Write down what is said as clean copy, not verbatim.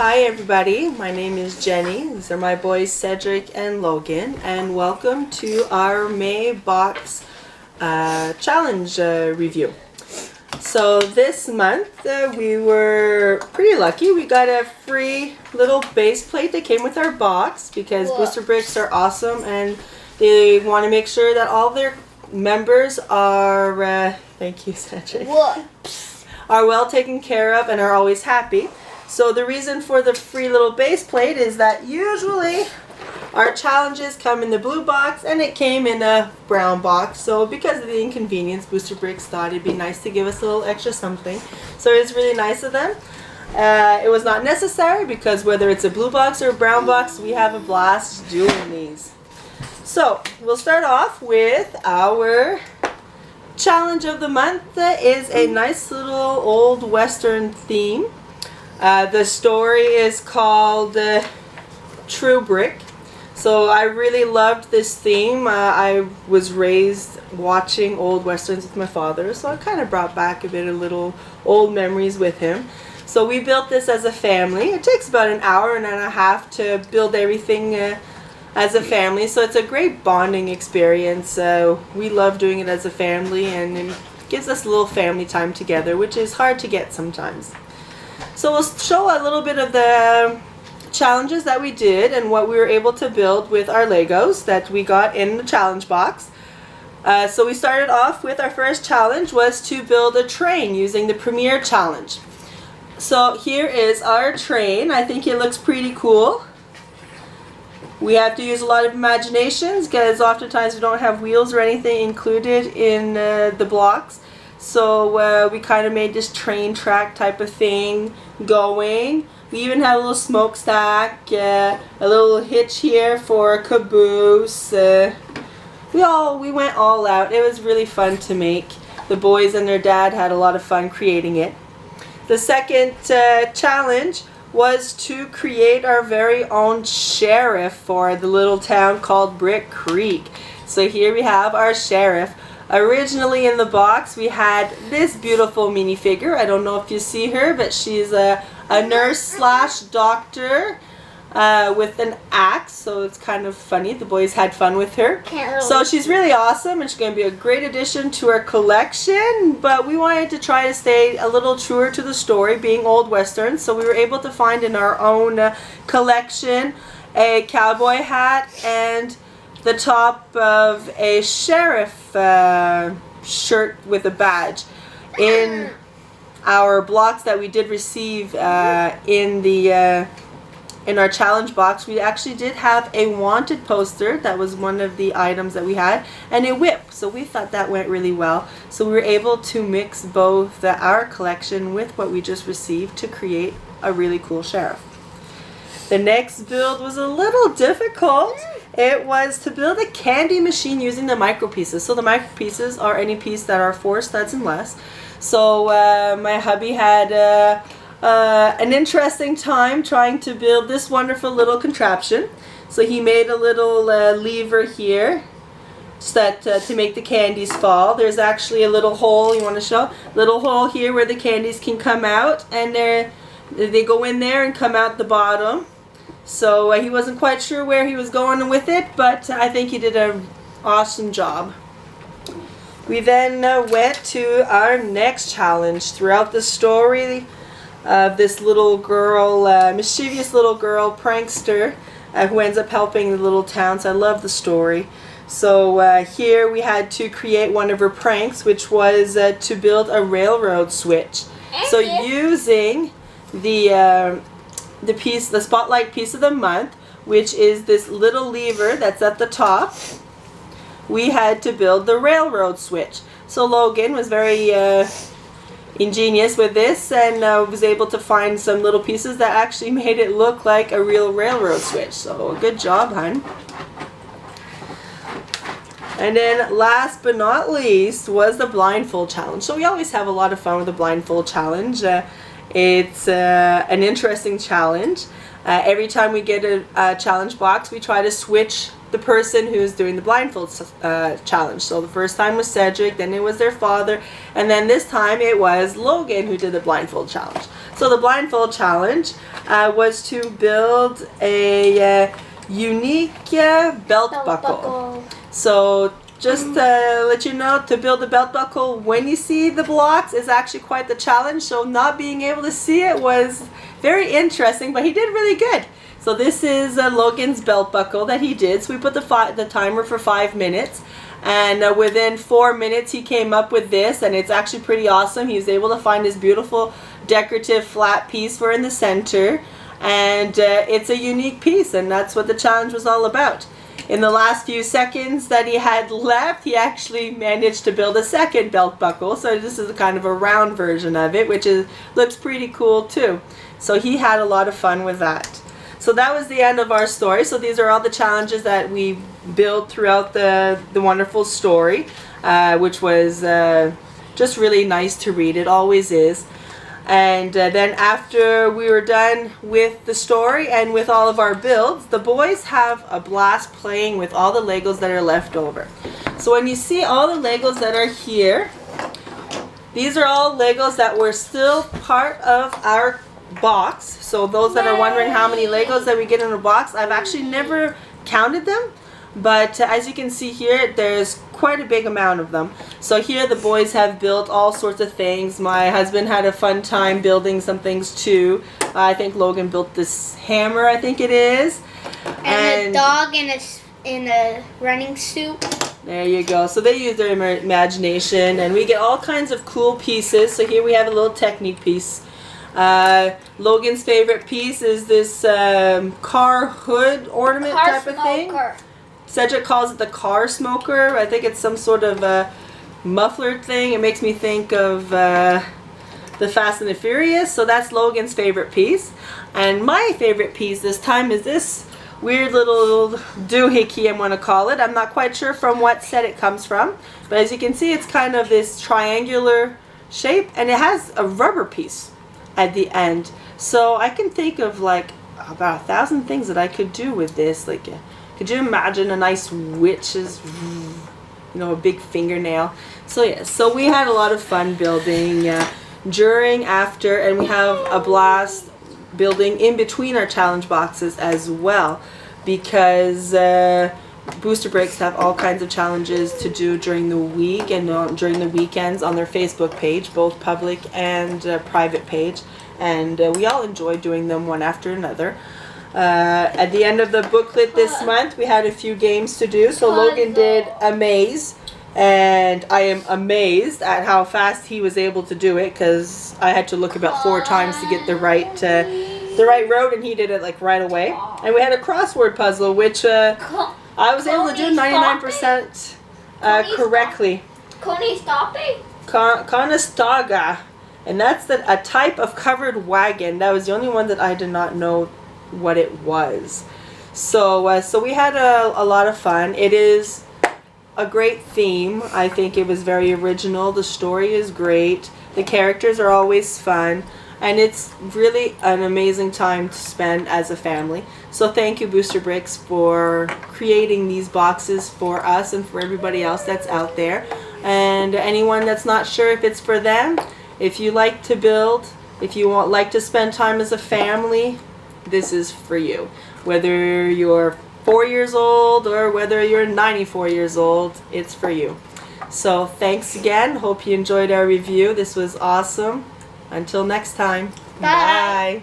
Hi everybody, my name is Jenny. These are my boys Cedric and Logan, and welcome to our May box challenge review. So this month we were pretty lucky. We got a free little base plate that came with our box because booster bricks are awesome and they want to make sure that all their members are, thank you Cedric, are well taken care of and are always happy. So the reason for the free little base plate is that usually our challenges come in the blue box and it came in a brown box. So because of the inconvenience, Booster Bricks thought it'd be nice to give us a little extra something. So it's really nice of them. It was not necessary because whether it's a blue box or a brown box, we have a blast doing these. So we'll start off with our challenge of the month. Is a nice little old Western theme. The story is called True Brick. So I really loved this theme. I was raised watching old westerns with my father, so I kind of brought back a bit of little old memories with him. So we built this as a family. It takes about an hour and a half to build everything as a family, so it's a great bonding experience. We love doing it as a family, and it gives us a little family time together, which is hard to get sometimes. So we'll show a little bit of the challenges that we did and what we were able to build with our Legos that we got in the challenge box. So we started off with our first challenge was to build a train using the Premier Challenge. So here is our train. I think it looks pretty cool. We have to use a lot of imaginations because oftentimes we don't have wheels or anything included in the blocks. So we kind of made this train track type of thing going. We even had a little smokestack, a little hitch here for a caboose. We went all out. It was really fun to make. The boys and their dad had a lot of fun creating it. The second challenge was to create our very own sheriff for the little town called Brick Creek. So here we have our sheriff. Originally in the box we had this beautiful minifigure. I don't know if you see her, but she's a nurse slash doctor with an axe, so it's kind of funny. The boys had fun with her. So she's really awesome and she's going to be a great addition to our collection, but we wanted to try to stay a little truer to the story, being old westerns. So we were able to find in our own collection a cowboy hat and the top of a sheriff shirt with a badge. In our blocks that we did receive in our challenge box, we actually did have a wanted poster. That was one of the items that we had, and a whip. So we thought that went really well. So we were able to mix both our collection with what we just received to create a really cool sheriff. The next build was a little difficult. It was to build a candy machine using the micro pieces. So the micro pieces are any piece that are 4 studs and less. So my hubby had an interesting time trying to build this wonderful little contraption. So he made a little lever here so that to make the candies fall. There's actually a little hole, you want to show? Little hole here where the candies can come out, and they go in there and come out the bottom. So he wasn't quite sure where he was going with it, but I think he did an awesome job. We then went to our next challenge. Throughout the story of this little girl, mischievous little girl prankster who ends up helping the little town. So I love the story. So here we had to create one of her pranks, which was to build a railroad switch. So using the spotlight piece of the month, which is this little lever that's at the top, we had to build the railroad switch. So Logan was very ingenious with this and was able to find some little pieces that actually made it look like a real railroad switch. So good job, hun. And then last but not least was the blindfold challenge. So we always have a lot of fun with the blindfold challenge. It's an interesting challenge. Every time we get a challenge box, we try to switch the person who's doing the blindfold challenge. So the first time was Cedric, then it was their father, and then this time it was Logan who did the blindfold challenge. So the blindfold challenge was to build a unique belt buckle. So just to let you know, to build a belt buckle when you see the blocks is actually quite the challenge. So not being able to see it was very interesting, but he did really good. So this is Logan's belt buckle that he did. So we put the timer for 5 minutes, and within 4 minutes he came up with this, and it's actually pretty awesome. He was able to find this beautiful decorative flat piece for in the center, and it's a unique piece, and that's what the challenge was all about. In the last few seconds that he had left, he actually managed to build a second belt buckle. So this is a kind of a round version of it, which looks pretty cool too. So he had a lot of fun with that. So that was the end of our story. So these are all the challenges that we built throughout the wonderful story, which was just really nice to read. It always is. And then after we were done with the story and with all of our builds, the boys have a blast playing with all the Legos that are left over. So when you see all the Legos that are here, these are all Legos that were still part of our box. So those that are wondering how many Legos that we get in a box, I've actually never counted them. But as you can see here, there's quite a big amount of them. So here the boys have built all sorts of things. My husband had a fun time building some things too. I think Logan built this hammer, I think it is. And a dog in a running suit. There you go. So they use their imagination, and we get all kinds of cool pieces. So here we have a little Technique piece. Logan's favorite piece is this car hood ornament type of thing. Cedric calls it the car smoker. I think it's some sort of a muffler thing. It makes me think of the Fast and the Furious. So that's Logan's favorite piece. And my favorite piece this time is this weird little doohickey, I'm going to call it. I'm not quite sure from what set it comes from. But as you can see, it's kind of this triangular shape, and it has a rubber piece at the end. So I can think of like about 1,000 things that I could do with this. Like, could you imagine a nice witch's, a big fingernail? So yeah, so we had a lot of fun building during, after, and we have a blast building in between our challenge boxes as well, because Booster Breaks have all kinds of challenges to do during the week and during the weekends on their Facebook page, both public and private page, and we all enjoy doing them one after another. At the end of the booklet this month, we had a few games to do. So Logan did a maze, and I am amazed at how fast he was able to do it, because I had to look about 4 times to get the right road, and he did it like right away. And we had a crossword puzzle, which I was able to do 99% correctly. Conestoga, and that's a type of covered wagon. That was the only one that I did not know what it was. So so we had a lot of fun. It is a great theme. I think it was very original. The story is great. The characters are always fun, and it's really an amazing time to spend as a family. So thank you, Booster Bricks, for creating these boxes for us and for everybody else that's out there. And anyone that's not sure if it's for them, if you like to build, if you like to spend time as a family, this is for you. Whether you're 4 years old or whether you're 94 years old, it's for you. So thanks again. Hope you enjoyed our review. This was awesome. Until next time. Bye. Bye.